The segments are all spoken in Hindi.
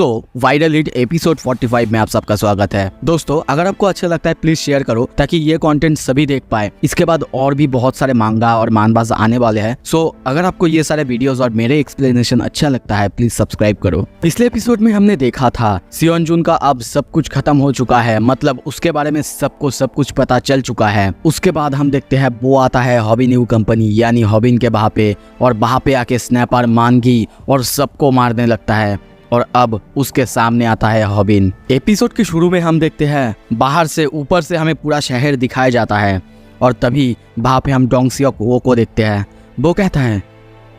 वायरल हिट एपिसोड 45 में आप सबका स्वागत है। दोस्तों, अगर आपको अच्छा लगता है प्लीज शेयर करो ताकि ये कंटेंट सभी देख पाए। इसके बाद और भी बहुत सारे मांगा और मानबाज आने वाले हैं। अगर आपको ये सारे वीडियोस और मेरे एक्सप्लेनेशन अच्छा लगता है प्लीज सब्सक्राइब करो। पिछले एपिसोड में हमने देखा था सियोनजुन का अब सब कुछ खत्म हो चुका है, मतलब उसके बारे में सबको सब कुछ पता चल चुका है। उसके बाद हम देखते हैं वो आता है हॉबिन न्यू कंपनी यानी हॉबिन के वहाँ पे, और वहाँ पे आके स्नैपर मानगी और सबको मारने लगता है। और अब उसके सामने आता है हॉबिन। एपिसोड के शुरू में हम देखते हैं बाहर से ऊपर से हमें पूरा शहर दिखाया जाता है, और तभी वहाँ पे हम डोंगसियोक वो को देखते हैं। वो कहता है,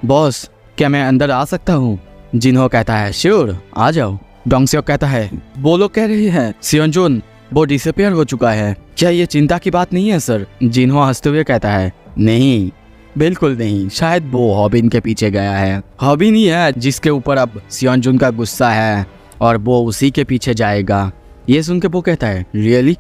बॉस क्या मैं अंदर आ सकता हूँ? जिन्हो कहता है, श्योर आ जाओ। डोंगसियोक कहता है, वो लोग कह रहे हैं सियोनजुन वो डिसअपियर हो चुका है, क्या ये चिंता की बात नहीं है सर? जिन्हो हंसते हुए कहता है, नहीं बिल्कुल नहीं, शायद वो हॉबिन के पीछे गया है। हॉबिन ही है जिसके ऊपर अब सियोनजुन का गुस्सा है और वो उसी के पीछे जाएगा। ये सुन के वो कहता है, रियली?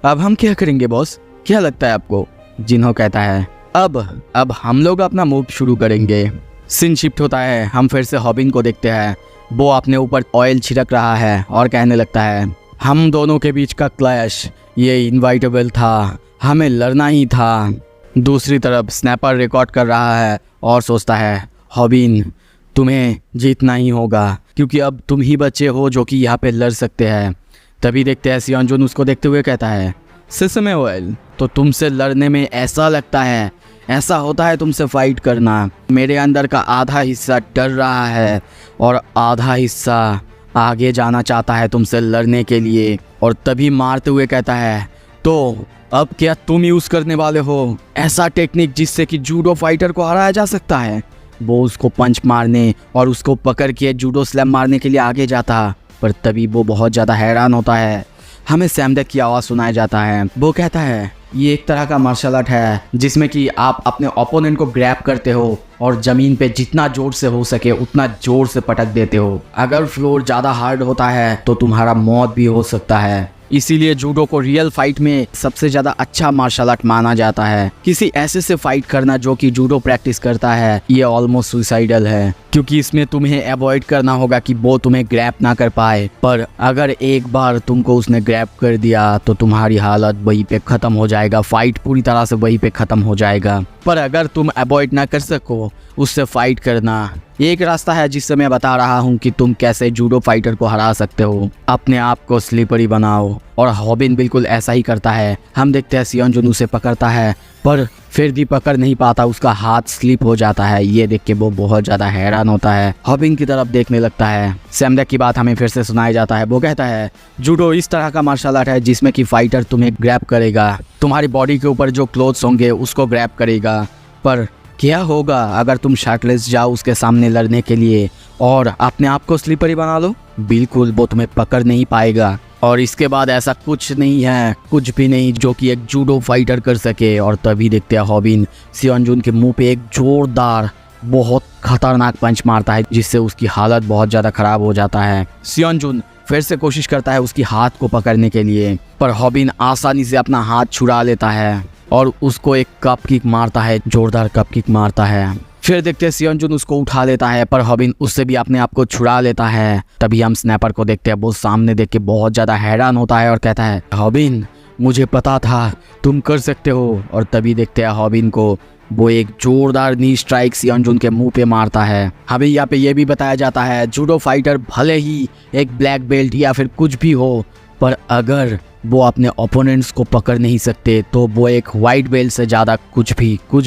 अब हम क्या करेंगे बॉस, क्या लगता है आपको? जिन्हो कहता है, अब हम लोग अपना मूव शुरू करेंगे। सीन शिफ्ट होता है, हम फिर से हॉबिन को देखते हैं। वो अपने ऊपर ऑयल छिड़क रहा है और कहने लगता है, हम दोनों के बीच का क्लैश ये इनवाइटेबल था, हमें लड़ना ही था। दूसरी तरफ स्नैपर रिकॉर्ड कर रहा है और सोचता है, हॉबिन तुम्हें जीतना ही होगा क्योंकि अब तुम ही बच्चे हो जो कि यहाँ पे लड़ सकते हैं। तभी देखते हैं सियोनजुन उसको देखते हुए कहता है, सिसमे ऑयल तो तुमसे लड़ने में ऐसा लगता है, ऐसा होता है तुमसे फाइट करना। मेरे अंदर का आधा हिस्सा डर रहा है और आधा हिस्सा आगे जाना चाहता है तुमसे लड़ने के लिए। और तभी मारते हुए कहता है, तो अब क्या तुम यूज करने वाले हो ऐसा टेक्निक जिससे कि जूडो फाइटर को हराया जा सकता है? वो उसको पंच मारने और उसको पकड़ के जूडो स्लैम मारने के लिए आगे जाता, पर तभी वो बहुत ज़्यादा हैरान होता है। हमें सैमडेक की आवाज़ सुनाया जाता है। वो कहता है, ये एक तरह का मार्शल आर्ट है जिसमें कि आप अपने ओपोनेंट को ग्रैब करते हो और ज़मीन पे जितना जोर से हो सके उतना जोर से पटक देते हो। अगर फ्लोर ज़्यादा हार्ड होता है तो तुम्हारा मौत भी हो सकता है। इसीलिए जूडो को रियल फाइट में सबसे ज़्यादा अच्छा मार्शल आर्ट माना जाता है। किसी ऐसे से फाइट करना जो कि जूडो प्रैक्टिस करता है ये ऑलमोस्ट सुसाइडल है, क्योंकि इसमें तुम्हें अवॉइड करना होगा कि वो तुम्हें ग्रैब ना कर पाए। पर अगर एक बार तुमको उसने ग्रैब कर दिया तो तुम्हारी हालत वहीं पे ख़त्म हो जाएगा, फाइट पूरी तरह से वहीं पे ख़त्म हो जाएगा। पर अगर तुम अवॉइड ना कर सको उससे फाइट करना, एक रास्ता है जिससे मैं बता रहा हूँ कि तुम कैसे जूडो फाइटर को हरा सकते हो। अपने आप को स्लिपरी बनाओ। और हॉबिन बिल्कुल ऐसा ही करता है। हम देखते हैं सियोनजुन उसे पकड़ता है पर फिर भी पकड़ नहीं पाता, उसका हाथ स्लिप हो जाता है। ये देख के वो बहुत ज़्यादा हैरान होता है, हॉबिन की तरफ देखने लगता है। सैमडेक की बात हमें फिर से सुनाया जाता है। वो कहता है, जूडो इस तरह का मार्शल आर्ट है जिसमें कि फाइटर तुम्हें ग्रैब करेगा, तुम्हारी बॉडी के ऊपर जो क्लोथ्स होंगे उसको ग्रैब करेगा। पर क्या होगा अगर तुम शर्टलेस जाओ उसके सामने लड़ने के लिए और अपने आप को स्लिपरी बना लो? बिल्कुल वो तुम्हें पकड़ नहीं पाएगा। और इसके बाद ऐसा कुछ नहीं है, कुछ भी नहीं जो कि एक जूडो फाइटर कर सके। और तभी देखते हैं हॉबिन सियोनजुन के मुंह पे एक जोरदार बहुत खतरनाक पंच मारता है जिससे उसकी हालत बहुत ज़्यादा ख़राब हो जाता है। सियोनजुन फिर से कोशिश करता है उसकी हाथ को पकड़ने के लिए, पर हॉबिन आसानी से अपना हाथ छुड़ा लेता है और उसको एक कप किक मारता है, जोरदार कप किक मारता है। फिर देखते हैं सियोनजुन उसको उठा लेता है पर हॉबिन उससे भी अपने आप को छुड़ा लेता है। तभी हम स्नैपर को देखते हैं, वो सामने देख के बहुत ज़्यादा हैरान होता है और कहता है, हॉबिन मुझे पता था तुम कर सकते हो। और तभी देखते हैं हॉबिन को वो एक जोरदार नी स्ट्राइक सियोनजुन के मुंह पे मारता है। हमें यहाँ पे ये भी बताया जाता है, जूडो फाइटर भले ही एक ब्लैक बेल्ट या फिर कुछ भी हो, पर अगर वो अपने ओपोनेंट्स को पकड़ नहीं सकते तो वो एक वाइट बेल्ट से ज़्यादा कुछ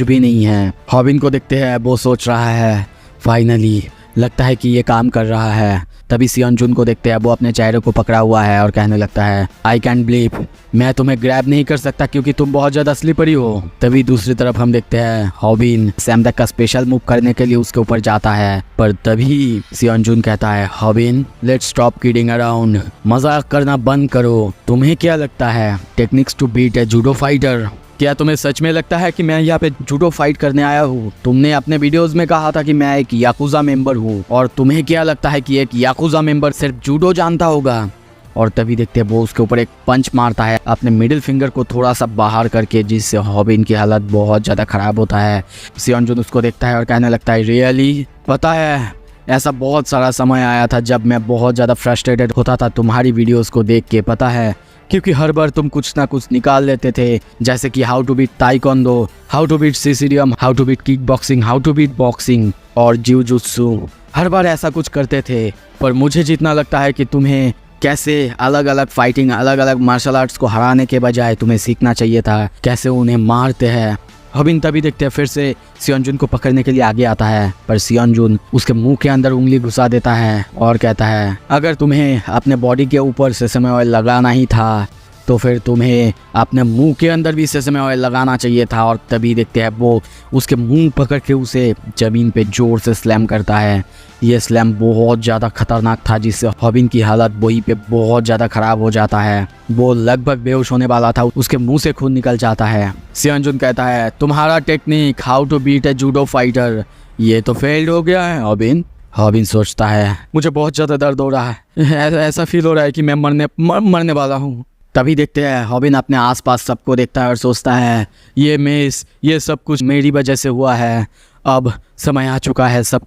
भी नहीं है। हॉबिन को देखते हैं, वो सोच रहा है फाइनली लगता है कि ये काम कर रहा है। तभी सियोनजुन को देखते हैं, वो अपने चेहरे को पकड़ा हुआ है और कहने लगता है, आई कैन बिलीव मैं तुम्हें ग्रैब नहीं कर सकता क्योंकि तुम बहुत ज़्यादा स्लिपरी हो। तभी दूसरी तरफ हम देखते हैं हॉबिन सैमडेक का स्पेशल मूव करने के लिए उसके ऊपर जाता है, पर तभी सियोनजुन कहता है, Hobin let's stop kidding around, मजाक करना बंद करो। तुम्हें क्या लगता है techniques to beat a judo fighter? क्या तुम्हें सच में लगता है कि मैं यहाँ पे जूडो फाइट करने आया हूँ? तुमने अपने वीडियोस में कहा था कि मैं एक याकुजा मेंबर हूँ, और तुम्हें क्या लगता है कि एक याकुजा मेंबर सिर्फ जूडो जानता होगा? और तभी देखते हैं वो उसके ऊपर एक पंच मारता है अपने मिडिल फिंगर को थोड़ा सा बाहर करके, जिससे हॉबिन की हालत बहुत ज़्यादा ख़राब होता है। सियोनजुन उसको देखता है और कहने लगता है, रियली? पता है ऐसा बहुत सारा समय आया था जब मैं बहुत ज़्यादा फ्रस्ट्रेटेड होता था तुम्हारी वीडियोस को देख के, पता है, क्योंकि हर बार तुम कुछ ना कुछ निकाल लेते थे, जैसे कि how to beat taekwondo, how to beat CCDM, how to beat kickboxing, how to beat boxing और जिujutsu। हर बार ऐसा कुछ करते थे, पर मुझे जितना लगता है कि तुम्हें कैसे अलग अलग फाइटिंग, अलग अलग मार्शल आर्ट्स को हराने के बजाय तुम्हें सीखना चाहिए था कैसे उन्हें मारते हैं। हबिन तभी देखते हैं फिर से सियोनजुन को पकड़ने के लिए आगे आता है, पर सियोनजुन उसके मुंह के अंदर उंगली घुसा देता है और कहता है अगर तुम्हें अपने बॉडी के ऊपर सेसमे ऑयल लगाना ही था तो फिर तुम्हें अपने मुंह के अंदर भी सेसमे ऑयल लगाना चाहिए था। और तभी देखते हैं वो उसके मुंह पकड़ के उसे ज़मीन पे जोर से स्लैम करता है। ये स्लैम बहुत ज़्यादा खतरनाक था, जिससे हबिन की हालत वहीं पे बहुत ज़्यादा ख़राब हो जाता है। वो लगभग बेहोश होने वाला था, उसके मुंह से खून निकल जाता है। सियोनजुन कहता है तुम्हारा technique how to beat a judo fighter ये तो फेल्ड हो गया है हबिन। हबिन सोचता है मुझे बहुत ज़्यादा दर्द हो रहा है, ऐसा फील हो रहा है कि मैं मरने वाला हूँ। तभी देखते हैं हबिन अपने आसपास सबको देखता है और सोचता है ये सब कुछ मेरी वजह से हुआ है, अब समय आ चुका है सब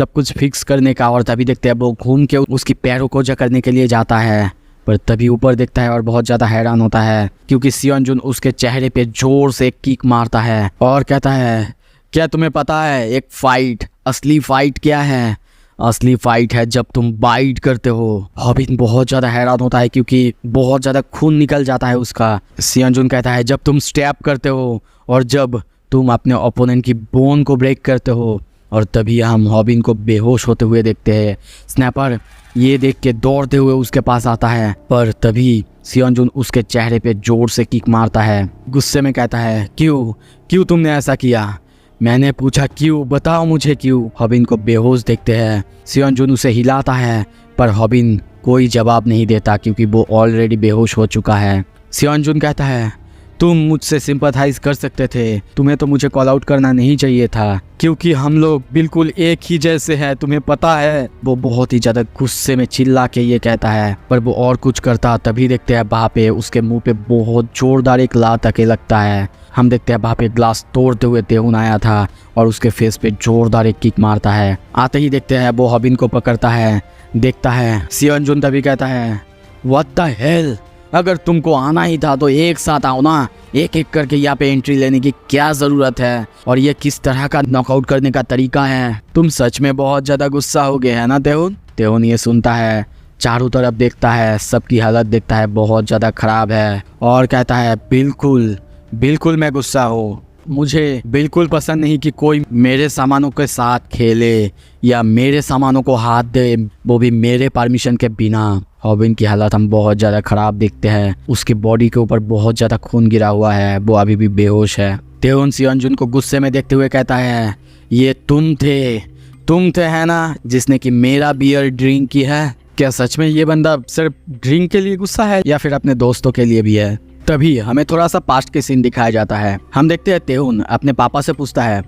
कुछ फिक्स करने का। और तभी देखते हैं वो घूम के उसकी पैरों को जकड़ने के लिए जाता है, पर तभी ऊपर देखता है और बहुत ज़्यादा हैरान होता है क्योंकि सियोनजुन उसके चेहरे पे जोर से किक मारता है और कहता है क्या तुम्हें पता है एक फाइट, असली फाइट क्या है? असली फाइट है जब तुम बाइट करते हो। हबिन बहुत ज़्यादा हैरान होता है क्योंकि बहुत ज़्यादा खून निकल जाता है उसका। सियोनजुन कहता है जब तुम स्टैप करते हो और जब तुम अपने ओपोनेंट की बोन को ब्रेक करते हो। और तभी हम हबिन को बेहोश होते हुए देखते हैं। स्नैपर ये देख के दौड़ते हुए उसके पास आता है, पर तभी सियोनजुन उसके चेहरे पे जोर से किक मारता है। गुस्से में कहता है क्यों तुमने ऐसा किया? मैंने पूछा क्यों, बताओ मुझे क्यों। हबिन को बेहोश देखते हैं। सियोनजुन उसे हिलाता है, पर हबिन कोई जवाब नहीं देता क्योंकि वो ऑलरेडी बेहोश हो चुका है। सियोनजुन कहता है तुम मुझसे सिंपैथाइज कर सकते थे, तुम्हें तो मुझे कॉल आउट करना नहीं चाहिए था क्योंकि हम लोग बिल्कुल एक ही जैसे हैं, तुम्हें पता है। वो बहुत ही ज़्यादा गुस्से में चिल्ला के ये कहता है, पर वो और कुछ करता। तभी देखते हैं वहाँ पे उसके मुंह पे बहुत जोरदार एक लात आके लगता है। हम देखते हैं वहाँ पे ग्लास तोड़ते हुए तेहुन आया था और उसके फेस पे जोरदार एक किक मारता है। आते ही देखते हैं वो हबिन को पकड़ता है, देखता है। सियोनजुन तभी कहता है व्हाट द हेल, अगर तुमको आना ही था तो एक साथ आओ ना, एक एक करके यहाँ पे एंट्री लेने की क्या ज़रूरत है? और ये किस तरह का नॉकआउट करने का तरीका है? तुम सच में बहुत ज़्यादा गुस्सा हो गए है ना तेहुन? तेहुन ये सुनता है, चारों तरफ देखता है, सबकी हालत देखता है बहुत ज़्यादा ख़राब है और कहता है बिल्कुल मैं गुस्सा हूँ। मुझे बिल्कुल पसंद नहीं कि कोई मेरे सामानों के साथ खेले या मेरे सामानों को हाथ दे, वो भी मेरे परमिशन के बिना। हबिन की हालत हम बहुत ज़्यादा ख़राब देखते हैं, उसकी बॉडी के ऊपर बहुत ज़्यादा खून गिरा हुआ है, वो अभी भी बेहोश है। तेहुन सियोनजुन को गुस्से में देखते हुए कहता है ये तुम थे है ना जिसने कि मेरा बियर ड्रिंक की है? क्या सच में ये बंदा सिर्फ ड्रिंक के लिए गुस्सा है या फिर अपने दोस्तों के लिए भी है? तभी हमें थोड़ा सा पास्ट के सीन दिखाया जाता है। हम देखते हैं तेहुन अपने पापा से पूछता है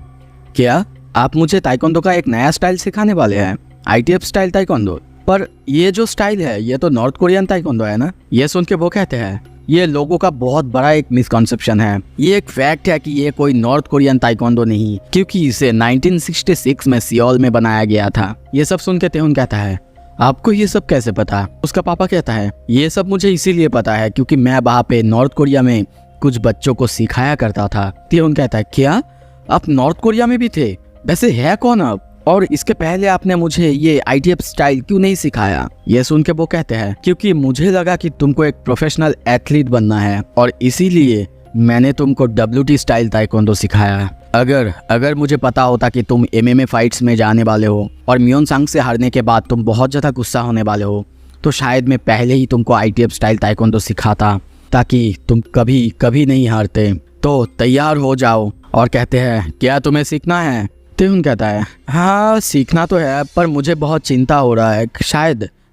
क्या आप मुझे ताइक्वांडो का एक नया स्टाइल सिखाने वाले हैं, ITF स्टाइल ताइक्वांडो? पर ये जो स्टाइल है ये तो नॉर्थ कोरियन ताइक्वांडो है ना? ये सुन के वो कहते हैं ये लोगों का बहुत बड़ा एक मिसकॉन्सेप्शन है। ये एक फैक्ट है कि ये कोई नॉर्थ कोरियन ताइक्वांडो नहीं, क्योंकि इसे 1966 में सियोल में बनाया गया था। ये सब सुन के तेहुन कहता है आपको ये सब कैसे पता? उसका पापा कहता है ये सब मुझे इसीलिए पता है क्योंकि मैं वहाँ पे नॉर्थ कोरिया में कुछ बच्चों को सिखाया करता था। तेहुन कहता है क्या आप नॉर्थ कोरिया में भी थे? वैसे है कौन आप? और इसके पहले आपने मुझे ये ITF स्टाइल क्यों नहीं सिखाया? ये सुन के वो कहते हैं क्योंकि मुझे लगा कि तुमको एक प्रोफेशनल एथलीट बनना है और इसीलिए मैंने तुमको WT स्टाइल ताइक्वांडो सिखाया। अगर मुझे पता होता कि तुम MMA फाइट्स में जाने वाले हो और म्योनसांग से हारने के बाद तुम बहुत ज़्यादा गुस्सा होने वाले हो तो शायद मैं पहले ही तुमको ITF स्टाइल ताइक्वांडो सिखाता ताकि तुम कभी नहीं हारते। तो तैयार हो जाओ। और कहते हैं क्या तुम्हें सीखना है? तेहुन कहता है हाँ सीखना तो है, पर मुझे बहुत चिंता हो रहा है,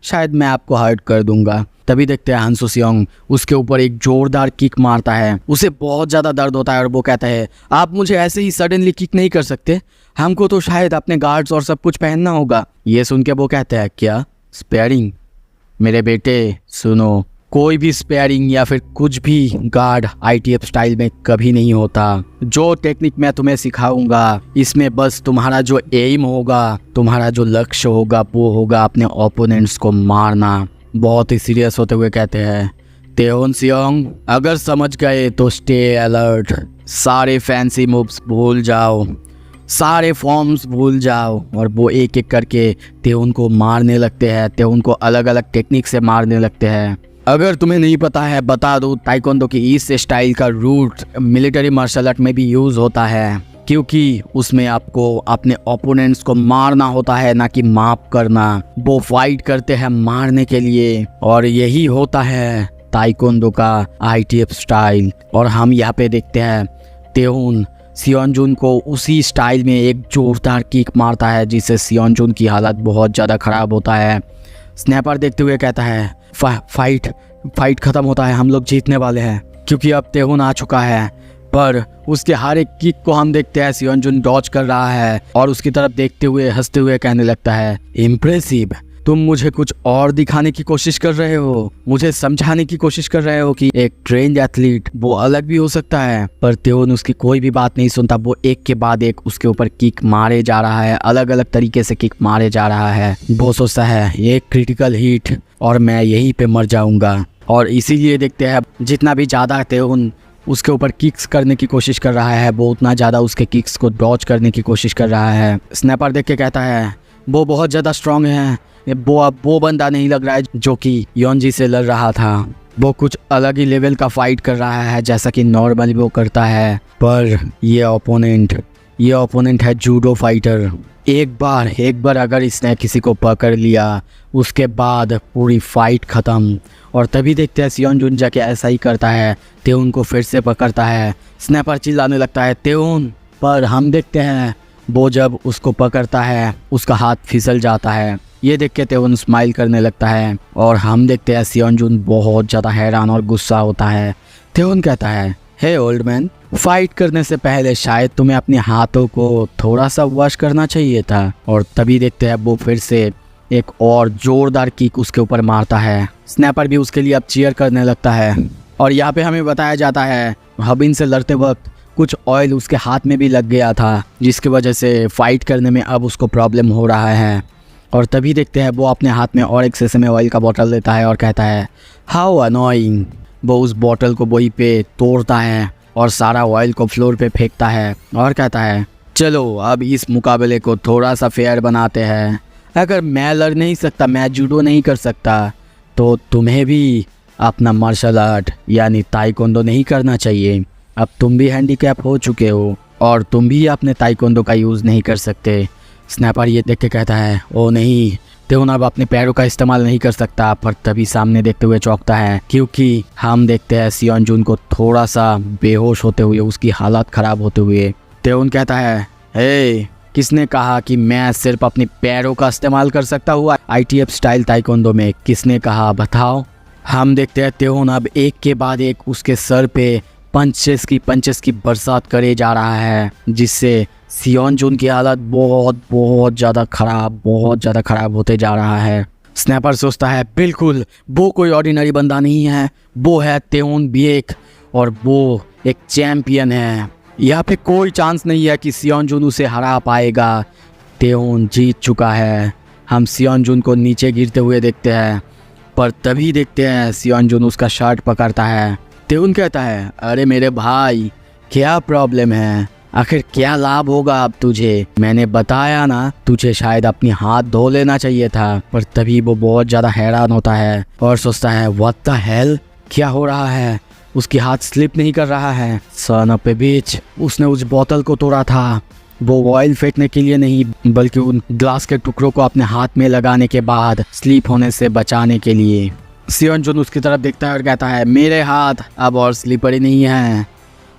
शायद मैं आपको हर्ट कर दूंगा। तभी देखते हैं हंसू सियोंग उसके ऊपर एक जोरदार किक मारता है। उसे बहुत ज़्यादा दर्द होता है और वो कहता है आप मुझे ऐसे ही सडनली किक नहीं कर सकते, हमको तो शायद अपने गार्ड्स और सब कुछ पहनना होगा। ये सुन के वो कहता है क्या स्पेयरिंग? मेरे बेटे सुनो, कोई भी स्पेयरिंग या फिर कुछ भी गार्ड ITF स्टाइल में कभी नहीं होता। जो टेक्निक मैं तुम्हें सिखाऊंगा इसमें बस तुम्हारा जो एम होगा, तुम्हारा जो लक्ष्य होगा वो होगा अपने ओपोनेंट्स को मारना। बहुत ही सीरियस होते हुए कहते हैं तेहोन सियोंग, अगर समझ गए तो स्टे अलर्ट। सारे फैंसी मूव्स भूल जाओ, सारे फॉर्म्स भूल जाओ। और वो एक एक करके तेहोन को मारने लगते हैं, तेहोन को अलग अलग टेक्निक से मारने लगते हैं। अगर तुम्हें नहीं पता है बता दूं, ताइक्वांडो की इस स्टाइल का रूट मिलिट्री मार्शल आर्ट में भी यूज़ होता है, क्योंकि उसमें आपको अपने ओपोनेंट्स को मारना होता है, ना कि माफ करना। वो फाइट करते हैं मारने के लिए, और यही होता है ताइक्वांडो का ITF स्टाइल। और हम यहाँ पे देखते हैं तेहोन सियोनजुन को उसी स्टाइल में एक जोरदार किक मारता है, जिससे सियोनजुन की हालत बहुत ज़्यादा ख़राब होता है। स्नैपर देखते हुए कहता है फाइट ख़त्म होता है, हम लोग जीतने वाले हैं, क्योंकि अब तेहोन आ चुका है। पर उसके हर एक किक को हम देखते हैं सियोनजुन डॉज कर रहा है, और उसकी तरफ देखते हुए हंसते हुए कहने लगता है इम्प्रेसिव, तुम मुझे कुछ और दिखाने की कोशिश कर रहे हो, मुझे समझाने की कोशिश कर रहे हो कि एक ट्रेन्ड एथलीट वो अलग भी हो सकता है। पर तेओन उसकी कोई भी बात नहीं सुनता, वो एक के बाद एक उसके ऊपर किक मारे जा रहा है, अलग अलग तरीके से किक मारे जा रहा है। वो सोचता है ये क्रिटिकल हिट और मैं यहीं पे मर जाऊंगा। और इसीलिए देखते हैं जितना भी ज़्यादा तेओन उसके ऊपर किक्स करने की कोशिश कर रहा है, वो उतना ज़्यादा उसके किक्स को डॉज करने की कोशिश कर रहा है। स्नैपर देख के कहता है वो बहुत ज़्यादा स्ट्रांग है, वो अब वो बंदा नहीं लग रहा है जो कि योनजी से लड़ रहा था। वो कुछ अलग ही लेवल का फाइट कर रहा है जैसा कि नॉर्मली वो करता है। पर ये ओपोनेंट है जूडो फाइटर। एक बार अगर इसने किसी को पकड़ लिया उसके बाद पूरी फाइट ख़त्म। और तभी देखते हैं सियोनजुन जाके ऐसा ही करता है, तेओन को फिर से पकड़ता है। स्नैपर चिल्लाने लगता है तेओन, पर हम देखते हैं वो जब उसको पकड़ता है उसका हाथ फिसल जाता है। ये देख के तेओन स्माइल करने लगता है, और हम देखते हैं सियोनजुन बहुत ज़्यादा हैरान और गुस्सा होता है। तेओन कहता है हे ओल्ड मैन, फाइट करने से पहले शायद तुम्हें अपने हाथों को थोड़ा सा वॉश करना चाहिए था। और तभी देखते हैं वो फिर से एक और जोरदार किक उसके ऊपर मारता है। स्नैपर भी उसके लिए अब चीयर करने लगता है। और यहाँ पे हमें बताया जाता है हबिन से लड़ते वक्त कुछ ऑयल उसके हाथ में भी लग गया था, जिसकी वजह से फाइट करने में अब उसको प्रॉब्लम हो रहा है। और तभी देखते हैं वो अपने हाथ में और एक शीशे में ऑयल का बोतल लेता है और कहता है हाउ अनोइंग। वो उस बोतल को वहीं पे तोड़ता है और सारा ऑयल को फ्लोर पे फेंकता है और कहता है चलो अब इस मुकाबले को थोड़ा सा फेयर बनाते हैं। अगर मैं लड़ नहीं सकता, मैं जूडो नहीं कर सकता, तो तुम्हें भी अपना मार्शल आर्ट यानी ताइक्वांडो नहीं करना चाहिए। अब तुम भी हैंडीकैप हो चुके हो और तुम भी अपने ताइक्वांडो का यूज़ नहीं कर सकते। स्नैपर ये देख के कहता है ओ नहीं, तेओन अब अपने पैरों का इस्तेमाल नहीं कर सकता। पर तभी सामने देखते हुए चौंकता है, क्योंकि हम देखते हैं सियोनजुन को थोड़ा सा बेहोश होते हुए, उसकी हालत ख़राब होते हुए। तेओन कहता है हे, किसने कहा कि मैं सिर्फ अपने पैरों का इस्तेमाल कर सकता हूँ ITF स्टाइल ताइक्वांडो में? किसने कहा बताओ। हम देखते हैं तेओन अब एक के बाद एक उसके सर पे पंचेस की बरसात करे जा रहा है, जिससे सियोनजुन की हालत बहुत ज़्यादा ख़राब होते जा रहा है। स्नैपर सोचता है बिल्कुल वो कोई ऑर्डिनरी बंदा नहीं है, वो है तेओन बिएक और वो एक चैम्पियन है। यहाँ पे कोई चांस नहीं है कि सियोनजुन उसे हरा पाएगा। तेओन जीत चुका है। हम सियोनजुन को नीचे गिरते हुए देखते हैं, पर तभी देखते हैं सियोनजुन उसका शर्ट पकड़ता है। तेओन कहता है अरे मेरे भाई, क्या प्रॉब्लम है? आखिर क्या लाभ होगा अब तुझे? मैंने बताया ना, तुझे शायद अपनी हाथ धो लेना चाहिए था। पर तभी वो बहुत ज़्यादा हैरान होता है और सोचता है व्हाट द हेल, क्या हो रहा है? उसकी हाथ स्लिप नहीं कर रहा है। सन ऑफ ए बिच, उसने उस बोतल को तोड़ा था वो ऑयल फेंकने के लिए नहीं, बल्कि उन ग्लास के टुकड़ों को अपने हाथ में लगाने के बाद स्लिप होने से बचाने के लिए। सियोनजुन उसकी तरफ देखता है और कहता है मेरे हाथ अब और स्लिपरी नहीं हैं।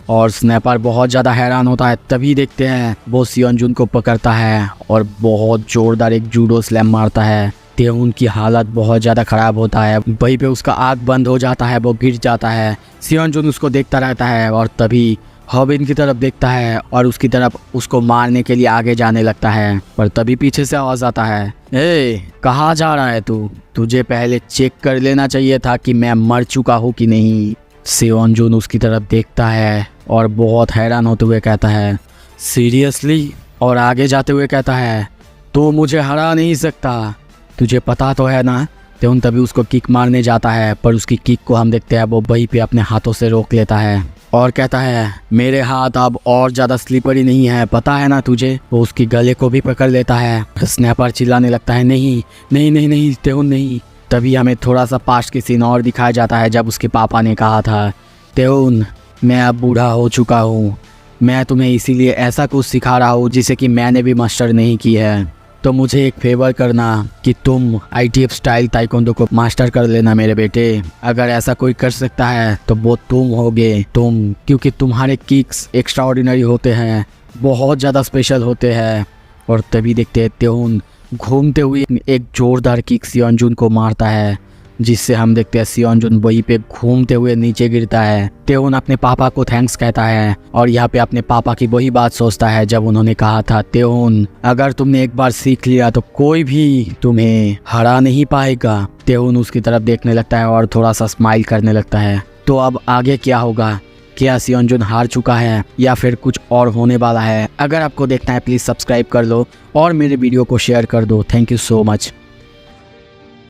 और स्नैपर बहुत ज़्यादा हैरान होता है। तभी देखते हैं वो सियोनजुन को पकड़ता है और बहुत ज़ोरदार एक जूडो स्लैम मारता है। तेओन की हालत बहुत ज़्यादा ख़राब होता है, वहीं पे उसका आँख बंद हो जाता है, वो गिर जाता है। सियोनजुन उसको देखता रहता है और तभी हॉबिन की तरफ देखता है और उसकी तरफ उसको मारने के लिए आगे जाने लगता है, पर तभी पीछे से आवाज आता है, ए कहाँ जा रहा है तू? तुझे पहले चेक कर लेना चाहिए था कि मैं मर चुका हूँ कि नहीं। सेओन जुन उसकी तरफ देखता है और बहुत हैरान होते हुए कहता है, सीरियसली? और आगे जाते हुए कहता है, तू मुझे हरा नहीं सकता, तुझे पता तो है ना। तेउन तभी उसको किक मारने जाता है, पर उसकी किक को हम देखते हैं वो वहीं पे अपने हाथों से रोक लेता है और कहता है, मेरे हाथ अब और ज़्यादा स्लिपरी नहीं है, पता है ना तुझे। वो उसकी गले को भी पकड़ लेता है। स्नैपर चिल्लाने लगता है, नहीं नहीं नहीं नहीं तेउन नहीं। तभी हमें थोड़ा सा पास्ट की सीन और दिखाया जाता है जब उसके पापा ने कहा था, तेउन मैं अब बूढ़ा हो चुका हूँ, मैं तुम्हें इसीलिए ऐसा कुछ सिखा रहा हूँ जिसे कि मैंने भी मास्टर नहीं की है, तो मुझे एक फेवर करना कि तुम ITF स्टाइल ताइक्वांडो को मास्टर कर लेना मेरे बेटे। अगर ऐसा कोई कर सकता है तो वो तुम होगे, तुम, क्योंकि तुम्हारे किक्स एक्स्ट्रा ऑर्डिनरी होते हैं, बहुत ज़्यादा स्पेशल होते हैं। और तभी देखते हैं तेउन घूमते हुए एक जोरदार किक सियोन जुन को मारता है, जिससे हम देखते हैं सियोन जुन वहीं पे घूमते हुए नीचे गिरता है। तेउन अपने पापा को थैंक्स कहता है और यहाँ पे अपने पापा की वही बात सोचता है जब उन्होंने कहा था, तेउन अगर तुमने एक बार सीख लिया तो कोई भी तुम्हें हरा नहीं पाएगा। तेउन उसकी तरफ देखने लगता है और थोड़ा सा स्माइल करने लगता है। तो अब आगे क्या होगा? क्या सियोन जुन हार चुका है या फिर कुछ और होने वाला है? अगर आपको देखना है प्लीज़ सब्सक्राइब कर लो और मेरे वीडियो को शेयर कर दो। Thank you so much.